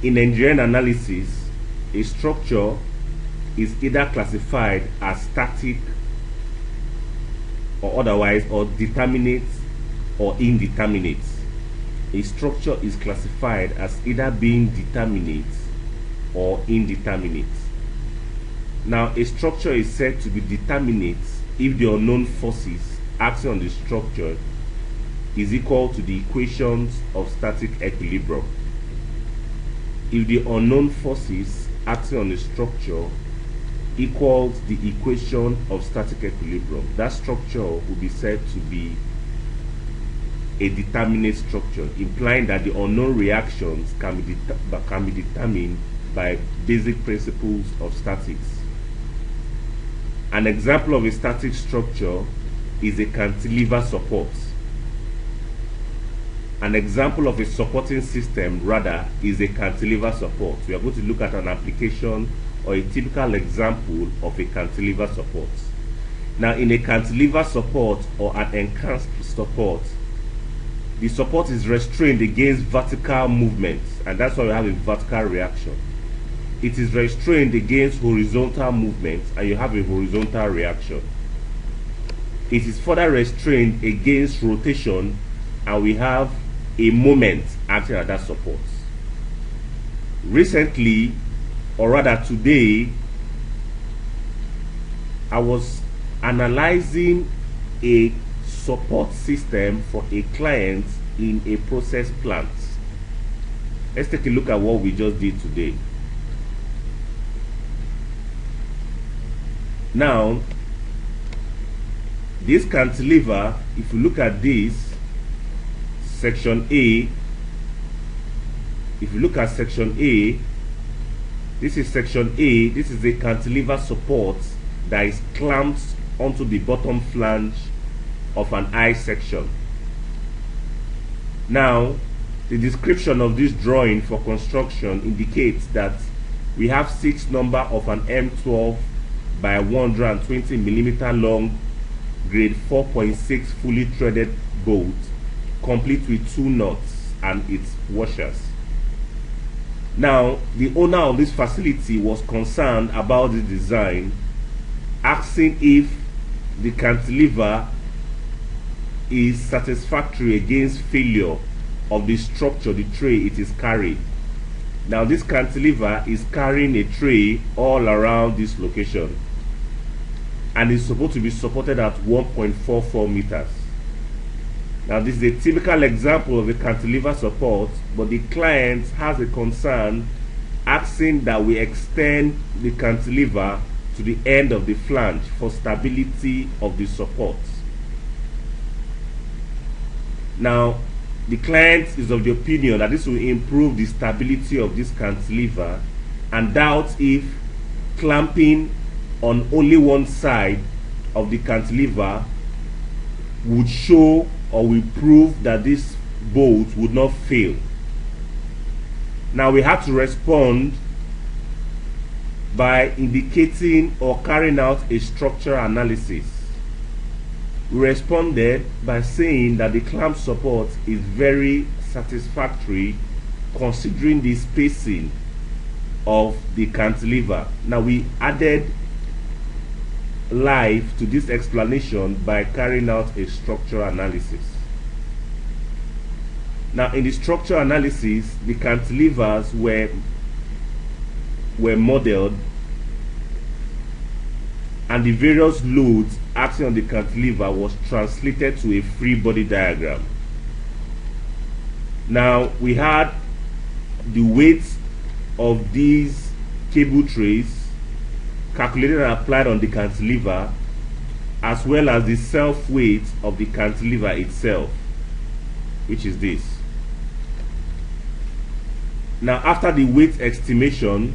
In engineering analysis, a structure is either classified as static or otherwise, or determinate or indeterminate. A structure is classified as either being determinate or indeterminate. Now, a structure is said to be determinate if the unknown forces acting on the structure is equal to the equations of static equilibrium. If the unknown forces acting on the structure equals the equation of static equilibrium, that structure will be said to be a determinate structure, implying that the unknown reactions can be determined by basic principles of statics. An example of a static structure is a cantilever support. An example of a supporting system, rather, is a cantilever support. We are going to look at an application or a typical example of a cantilever support. Now, in a cantilever support or an enhanced support, the support is restrained against vertical movements, and that's why we have a vertical reaction. It is restrained against horizontal movements, and you have a horizontal reaction. It is further restrained against rotation, and we have a moment acting at that support. Recently, or rather today, I was analyzing a support system for a client in a process plant. Let's take a look at what we just did today. Now, this cantilever, if you look at this section A, if you look at section A, this is section A. This is a cantilever support that is clamped onto the bottom flange of an I section. Now, the description of this drawing for construction indicates that we have 6 number of an M12 by 120 millimeter long grade 4.6 fully threaded bolt, complete with 2 nuts and its washers. Now, the owner of this facility was concerned about the design, asking if the cantilever is satisfactory against failure of the structure, the tray it is carrying. Now, this cantilever is carrying a tray all around this location, and is supposed to be supported at 1.44 meters. Now, this is a typical example of a cantilever support, but the client has a concern, asking that we extend the cantilever to the end of the flange for stability of the support. Now, the client is of the opinion that this will improve the stability of this cantilever, and doubts if clamping on only one side of the cantilever would show or will prove that this bolt would not fail. Now, we have to respond by indicating or carrying out a structural analysis. We responded by saying that the clamp support is very satisfactory considering the spacing of the cantilever. Now, we added life to this explanation by carrying out a structural analysis. Now, in the structural analysis, the cantilevers were modeled, and the various loads acting on the cantilever was translated to a free body diagram. Now, we had the weight of these cable trays calculated and applied on the cantilever, as well as the self weight of the cantilever itself, which is this. Now, after the weight estimation,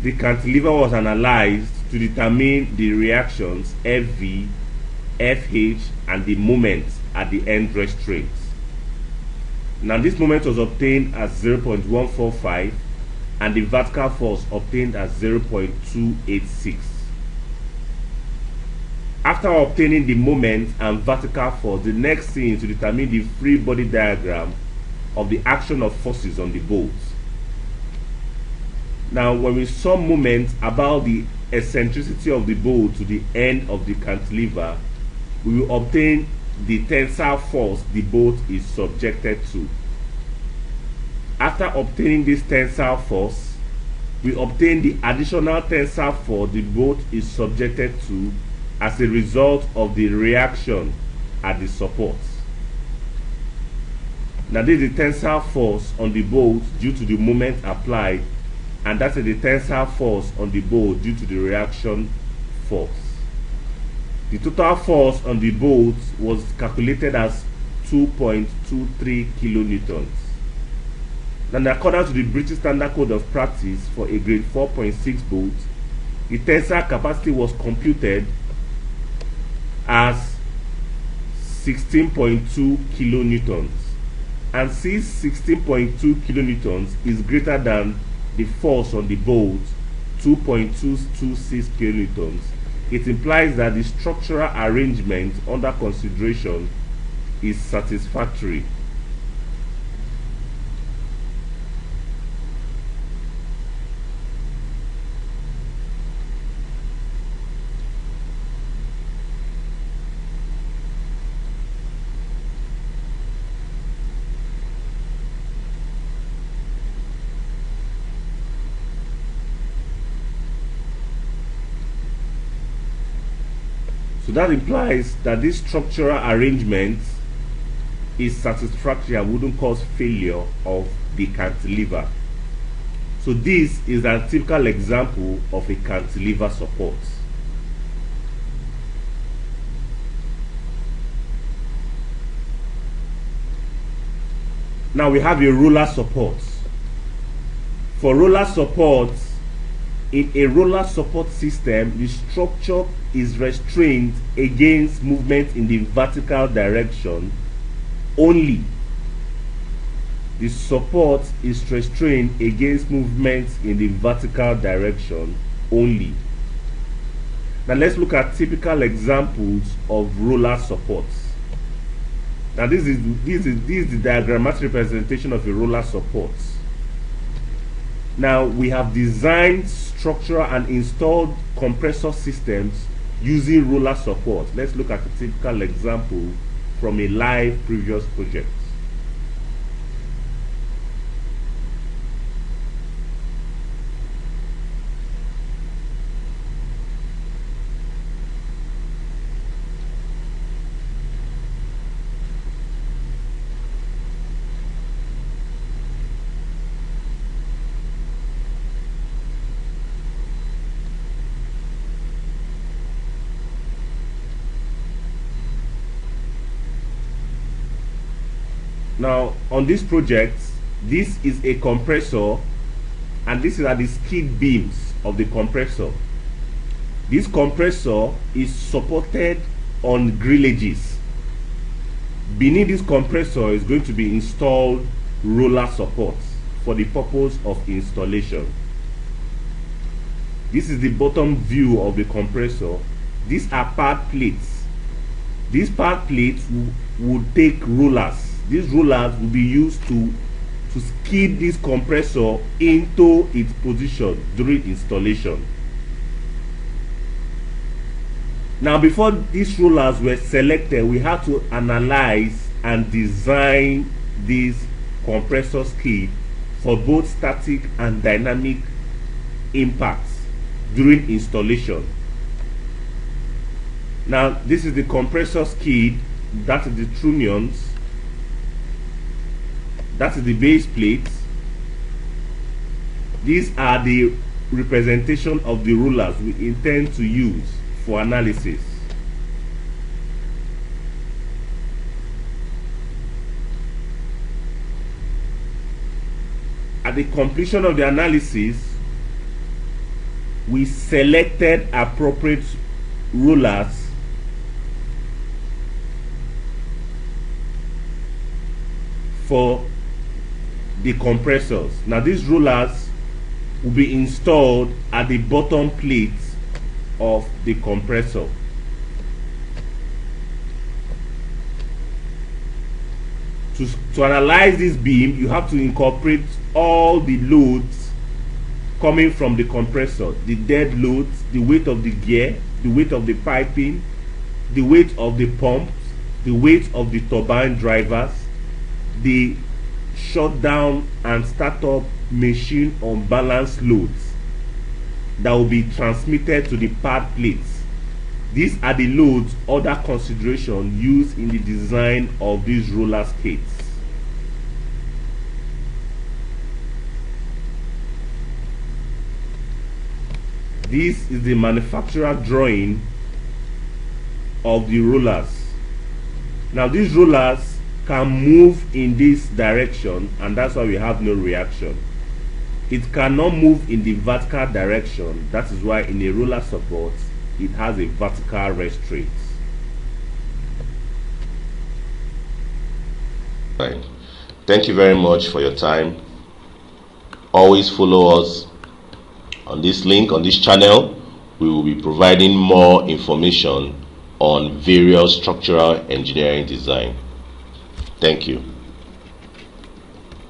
the cantilever was analyzed to determine the reactions FV, FH, and the moment at the end restraints. Now, this moment was obtained as 0.145, and the vertical force obtained as 0.286. After obtaining the moment and vertical force, the next thing is to determine the free body diagram of the action of forces on the bolts. Now, when we sum moment about the eccentricity of the bolt to the end of the cantilever, we will obtain the tensile force the bolt is subjected to. After obtaining this tensile force, we obtain the additional tensile force the bolt is subjected to as a result of the reaction at the supports. Now, this is the tensile force on the bolt due to the moment applied, and that is the tensile force on the bolt due to the reaction force. The total force on the bolt was calculated as 2.23 kilonewtons. And according to the British Standard Code of Practice for a grade 4.6 bolt, the tensile capacity was computed as 16.2 kilonewtons. And since 16.2 kilonewtons is greater than the force on the bolt, 2.226 kilonewtons, it implies that the structural arrangement under consideration is satisfactory. So that implies that this structural arrangement is satisfactory and wouldn't cause failure of the cantilever. So this is a typical example of a cantilever support. Now we have a roller support. For roller support, in a roller support system, the structure is restrained against movement in the vertical direction only. The support is restrained against movement in the vertical direction only. Now let's look at typical examples of roller supports. Now this is the diagrammatic representation of a roller support. Now we have designed structural and installed compressor systems using roller support. Let's look at a typical example from a live previous project. Now on this project, this is a compressor and these are the skid beams of the compressor. This compressor is supported on grillages. Beneath this compressor is going to be installed roller supports for the purpose of installation. This is the bottom view of the compressor. These are pad plates. These pad plates would take rollers. These rollers will be used to skid this compressor into its position during installation. Now, before these rollers were selected, we had to analyze and design this compressor skid for both static and dynamic impacts during installation. Now, this is the compressor skid, that is the trunnions. That is the base plates. These are the representation of the rulers we intend to use for analysis. At the completion of the analysis, we selected appropriate rulers for the compressors. Now these rollers will be installed at the bottom plates of the compressor. To analyze this beam, you have to incorporate all the loads coming from the compressor, the dead loads, the weight of the gear, the weight of the piping, the weight of the pumps, the weight of the turbine drivers, the shutdown and startup machine unbalanced loads that will be transmitted to the pad plates. These are the loads other consideration used in the design of these roller skates. This is the manufacturer drawing of the rollers. Now these rollers can move in this direction, and that's why we have no reaction. It cannot move in the vertical direction. That is why in a roller support it has a vertical restraint. Right. Thank you very much for your time. Always follow us on this link, on this channel. We will be providing more information on various structural engineering design. Thank you.